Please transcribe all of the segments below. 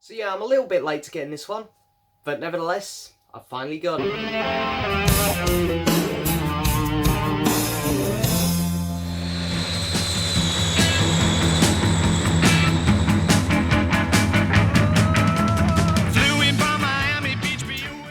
So yeah, I'm a little bit late to getting this one, but nevertheless, I finally got it.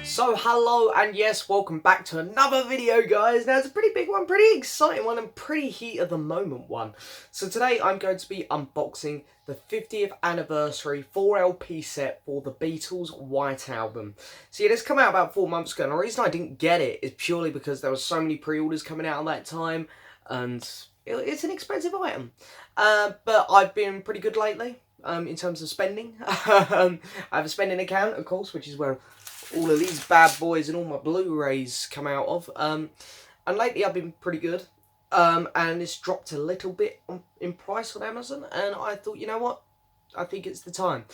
So hello and yes, welcome back to another video, guys. Now it's a pretty big one, pretty exciting one, and pretty heat of the moment one. So today I'm going to be unboxing the 50th anniversary 4LP set for the Beatles White Album. So yeah, this came out about 4 months ago, and the reason I didn't get it is purely because there were so many pre-orders coming out at that time, and it's an expensive item. But I've been pretty good lately in terms of spending. I have a spending account, of course, which is where all of these bad boys and all my Blu-rays come out of. And lately I've been pretty good. And it's dropped a little bit in price on Amazon. And I thought, you know what? I think it's the time.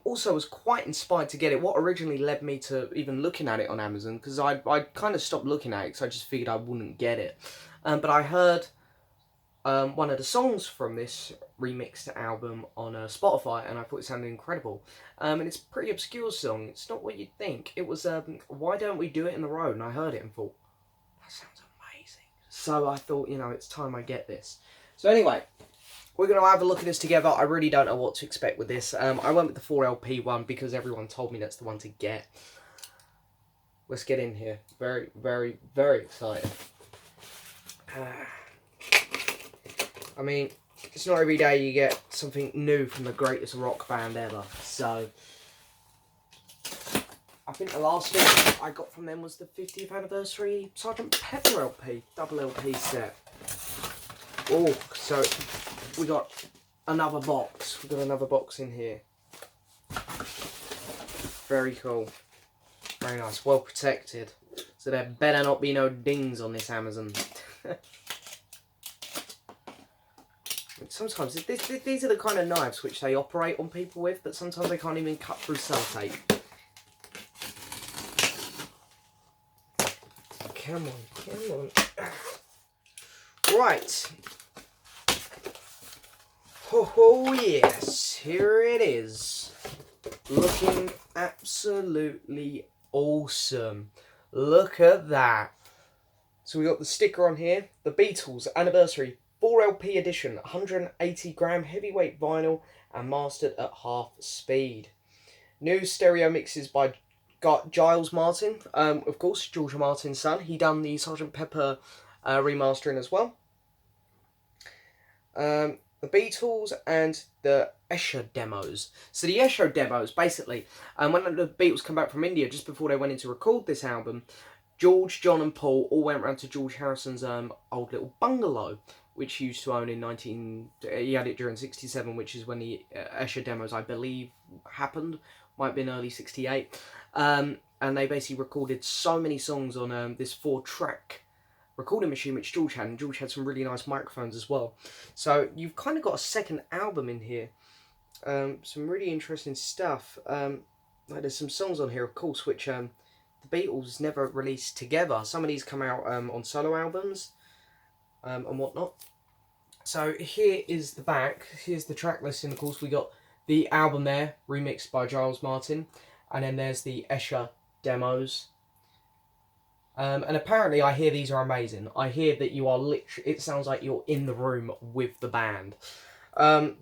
Also, I was quite inspired to get it. What originally led me to even looking at it on Amazon, because I kind of stopped looking at it because I just figured I wouldn't get it. But I heard one of the songs from this remixed album on Spotify, and I thought it sounded incredible. And it's a pretty obscure song. It's not what you'd think. It was Why Don't We Do It in the Road, and I heard it and thought, that sounds amazing. So I thought, you know, it's time I get this. So anyway, we're going to have a look at this together. I really don't know what to expect with this. I went with the 4LP one because everyone told me that's the one to get. Let's get in here. Very, very, very excited. I mean, it's not every day you get something new from the greatest rock band ever. So, I think the last thing I got from them was the 50th anniversary Sgt. Pepper LP, double LP set. Oh, so we got another box. We've got another box in here. Very cool. Very nice. Well protected. So there better not be no dings on this Amazon. Sometimes, these are the kind of knives which they operate on people with, but sometimes they can't even cut through sellotape. Come on, come on. Right. Oh yes, here it is. Looking absolutely awesome. Look at that. So we got the sticker on here, the Beatles anniversary 4LP edition, 180 gram heavyweight vinyl and mastered at half speed. New stereo mixes by Giles Martin, of course, George Martin's son. He done the Sgt. Pepper remastering as well. The Beatles and the Escher demos. So the Escher demos, basically, when the Beatles come back from India, just before they went in to record this album, George, John and Paul all went round to George Harrison's old little bungalow, which he used to own in he had it during 67, which is when the Escher demos, I believe, happened. Might have been early 68. And they basically recorded so many songs on this 4-track recording machine, which George had. And George had some really nice microphones as well. So you've kind of got a second album in here. Some really interesting stuff. There's some songs on here, of course, which the Beatles never released together. Some of these come out on solo albums. And whatnot. So here is the back. Here's the track listing. Of course, we got the album there, remixed by Giles Martin, and then there's the Escher demos. And apparently, I hear these are amazing. I hear that you are literally. It sounds like you're in the room with the band.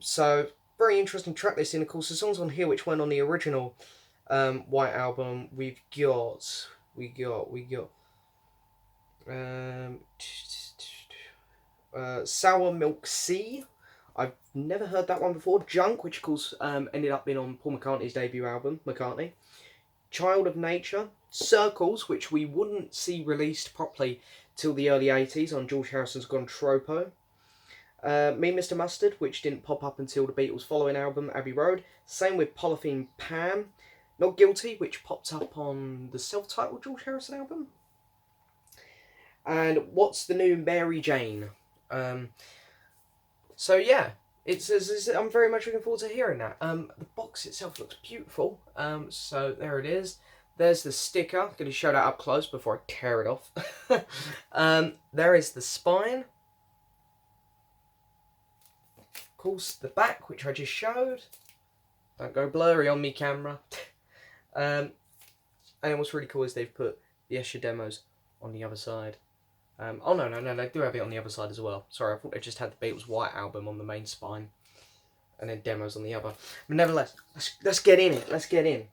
So very interesting track listing. Of course, the songs on here which went on the original White Album. We've got. Sour Milk Sea. I've never heard that one before. Junk, which of course ended up being on Paul McCartney's debut album, McCartney. Child of Nature. Circles, which we wouldn't see released properly till the early 80s on George Harrison's Gone Tropo. Me, Mr. Mustard, which didn't pop up until the Beatles' following album, Abbey Road. Same with Polythene Pam. Not Guilty, which popped up on the self-titled George Harrison album. And What's the New Mary Jane? So yeah, I'm very much looking forward to hearing that. The box itself looks beautiful. So there it is. There's the sticker. I'm going to show that up close before I tear it off. There is the spine. Of course, the back, which I just showed. Don't go blurry on me, camera. And what's really cool is they've put the Escher demos on the other side. Oh no, they do have it on the other side as well. Sorry, I thought they just had the Beatles White Album on the main spine, and then demos on the other. But nevertheless, let's get in it. Let's get in.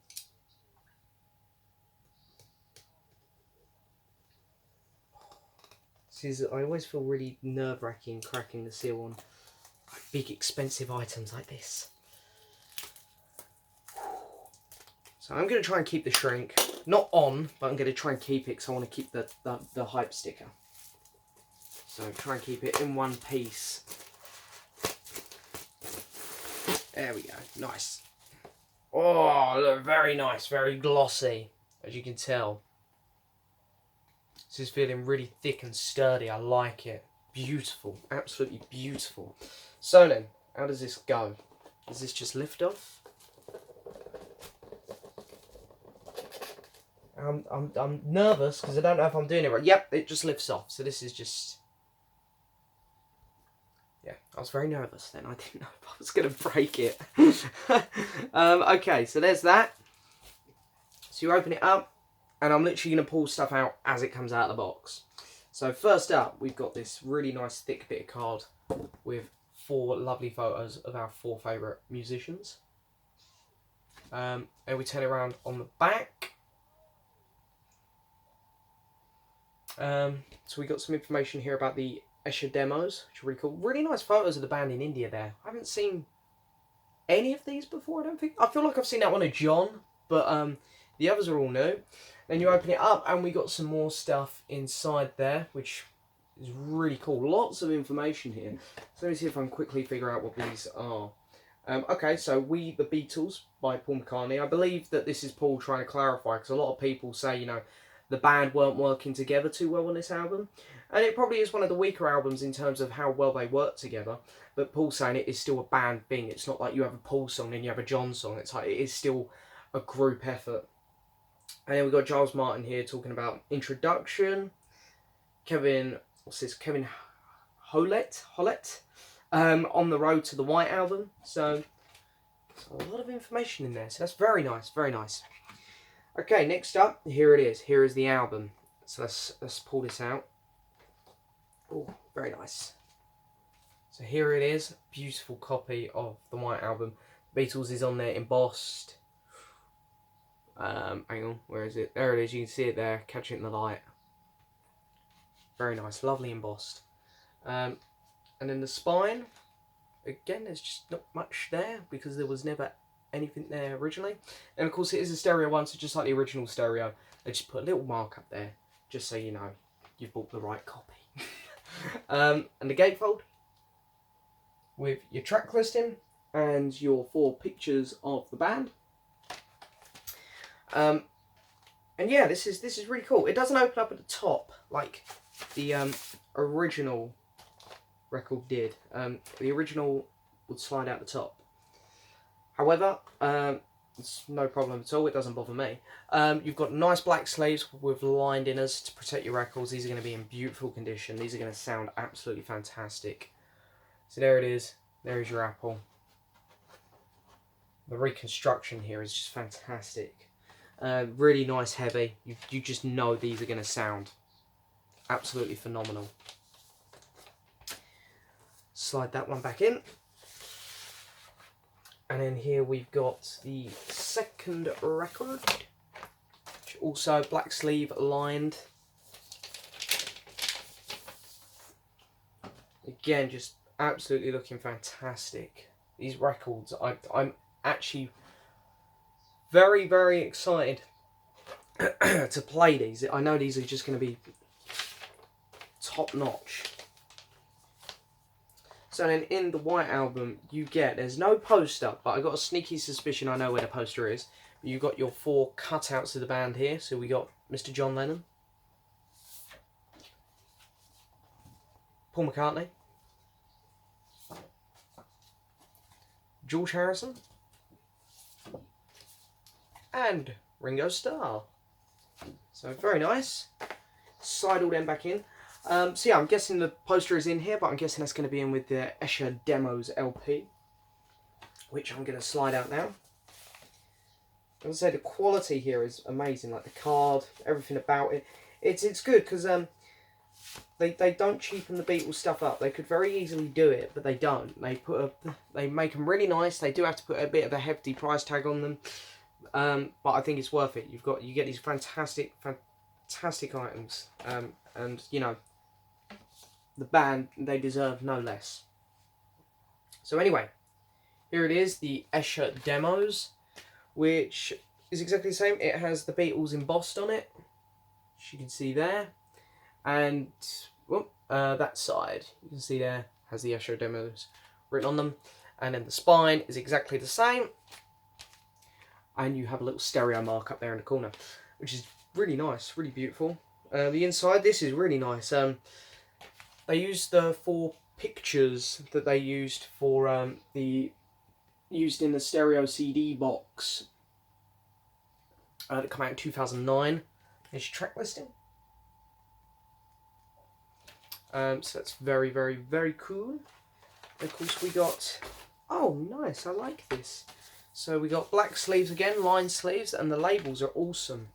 I always feel really nerve-wracking cracking the seal on big expensive items like this. So I'm going to try and keep the shrink, not on, but I'm going to try and keep it because I want to keep the hype sticker. So try and keep it in one piece. There we go, nice. Oh, look, very nice, very glossy, as you can tell. This is feeling really thick and sturdy, I like it. Beautiful, absolutely beautiful. So then, how does this go? Does this just lift off? I'm nervous because I don't know if I'm doing it right. Yep, it just lifts off. So this is just... Yeah, I was very nervous then. I didn't know if I was going to break it. Okay, so there's that. So you open it up, and I'm literally going to pull stuff out as it comes out of the box. So first up, we've got this really nice thick bit of card with 4 lovely photos of our 4 favourite musicians. And we turn it around on the back. So we got some information here about the Escher demos, which are really cool. Really nice photos of the band in India there. I haven't seen any of these before, I don't think. I feel like I've seen that one of John, but the others are all new. Then you open it up and we got some more stuff inside there, which is really cool. Lots of information here. So let me see if I can quickly figure out what these are. Okay, so We the Beatles by Paul McCartney. I believe that this is Paul trying to clarify, because a lot of people say, you know, the band weren't working together too well on this album. And it probably is one of the weaker albums in terms of how well they work together. But Paul's saying it is still a band thing. It's not like you have a Paul song and you have a John song. It's like it is still a group effort. And then we've got Giles Martin here talking about introduction. Kevin Hollett, on the road to the White Album. So a lot of information in there. So that's very nice, very nice. Okay, next up, here it is. Here is the album. So let's pull this out. Oh, very nice. So here it is, beautiful copy of the White Album. Beatles is on there embossed. Hang on, where is it? There it is, you can see it there, catch it in the light. Very nice, lovely embossed. And then the spine, again, there's just not much there because there was never anything there originally. And of course it is a stereo one, so just like the original stereo, they just put a little mark up there, just so you know you've bought the right copy. And the gatefold with your track listing and your 4 pictures of the band. And yeah, this is really cool. It doesn't open up at the top like the original record did. The original would slide out the top. However, it's no problem at all. It doesn't bother me. You've got nice black sleeves with lined inners to protect your records. These are going to be in beautiful condition. These are going to sound absolutely fantastic. So there it is. There is your Apple. The reconstruction here is just fantastic. Really nice, heavy. You just know these are going to sound absolutely phenomenal. Slide that one back in. And then here we've got the second record, which also black sleeve lined. Again, just absolutely looking fantastic. These records, I'm actually very, very excited to play these. I know these are just going to be top notch. So then in the White Album, there's no poster, but I got a sneaky suspicion I know where the poster is. You got your 4 cutouts of the band here. So we got Mr. John Lennon, Paul McCartney, George Harrison, and Ringo Starr. So very nice. Slide all them back in. So yeah, I'm guessing the poster is in here, but I'm guessing that's going to be in with the Escher Demos LP, which I'm going to slide out now. as I say, the quality here is amazing. Like the card, everything about it. It's good because they don't cheapen the Beatles stuff up. They could very easily do it, but they don't. They make them really nice. They do have to put a bit of a hefty price tag on them, but I think it's worth it. You get these fantastic items, and you know, the band, they deserve no less. So anyway, here it is, the Escher demos, which is exactly the same. It has the Beatles embossed on it, as you can see there. And that side, you can see there, has the Escher demos written on them. And then the spine is exactly the same. And you have a little stereo mark up there in the corner, which is really nice, really beautiful. The inside, this is really nice. They used the 4 pictures that they used for used in the stereo CD box that came out in 2009. There's your track listing. So that's very, very, very cool. And of course we got, oh nice, I like this. So we got black sleeves again, lined sleeves, and the labels are awesome.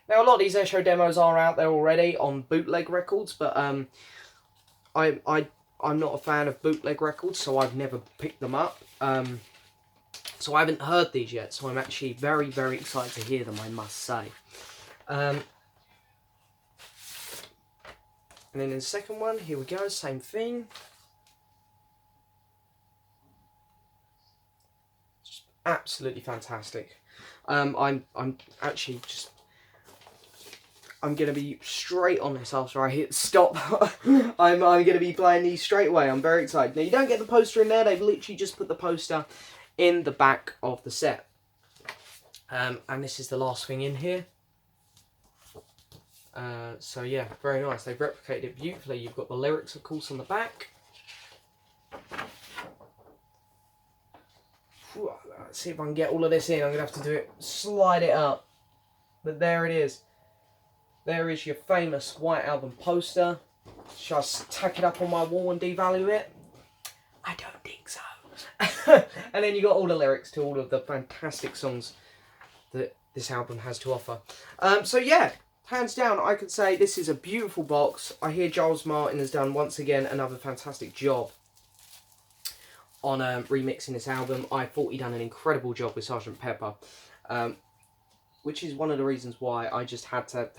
Now a lot of these Escher demos are out there already on bootleg records, but I'm not a fan of bootleg records, so I've never picked them up. So I haven't heard these yet, so I'm actually very, very excited to hear them, I must say. And then in the second one, here we go, same thing. Just absolutely fantastic. I'm actually just, I'm going to be straight on this after I hit stop. I'm going to be playing these straight away. I'm very excited. Now, you don't get the poster in there. They've literally just put the poster in the back of the set. And this is the last thing in here. So yeah, very nice. They've replicated it beautifully. You've got the lyrics, of course, on the back. Let's see if I can get all of this in. I'm going to have to do it, slide it up. But there it is. There is your famous White Album poster. Should I tack it up on my wall and devalue it? I don't think so. And then you got all the lyrics to all of the fantastic songs that this album has to offer. So yeah, hands down, I could say this is a beautiful box. I hear Giles Martin has done, once again, another fantastic job on remixing this album. I thought he'd done an incredible job with Sgt. Pepper. Which is one of the reasons why I just had to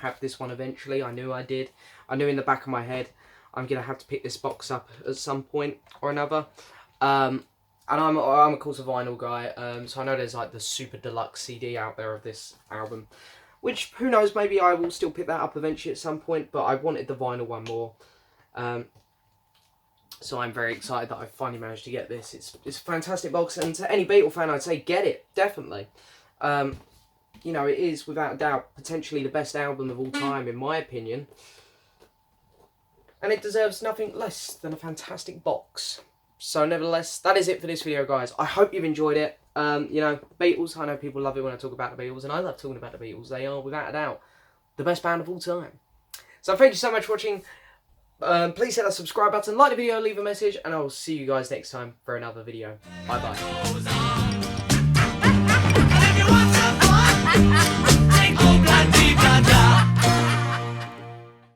have this one eventually. I knew I did. I knew in the back of my head I'm going to have to pick this box up at some point or another. And I'm of course a vinyl guy, so I know there's like the super deluxe CD out there of this album. Which, who knows, maybe I will still pick that up eventually at some point, but I wanted the vinyl one more. So I'm very excited that I finally managed to get this. It's a fantastic box, and to any Beatle fan I'd say get it, definitely. You know, it is, without a doubt, potentially the best album of all time, in my opinion. And it deserves nothing less than a fantastic box. So, nevertheless, that is it for this video, guys. I hope you've enjoyed it. You know, Beatles, I know people love it when I talk about the Beatles, and I love talking about the Beatles. They are, without a doubt, the best band of all time. So, thank you so much for watching. Please hit that subscribe button, like the video, leave a message, and I will see you guys next time for another video. Bye-bye.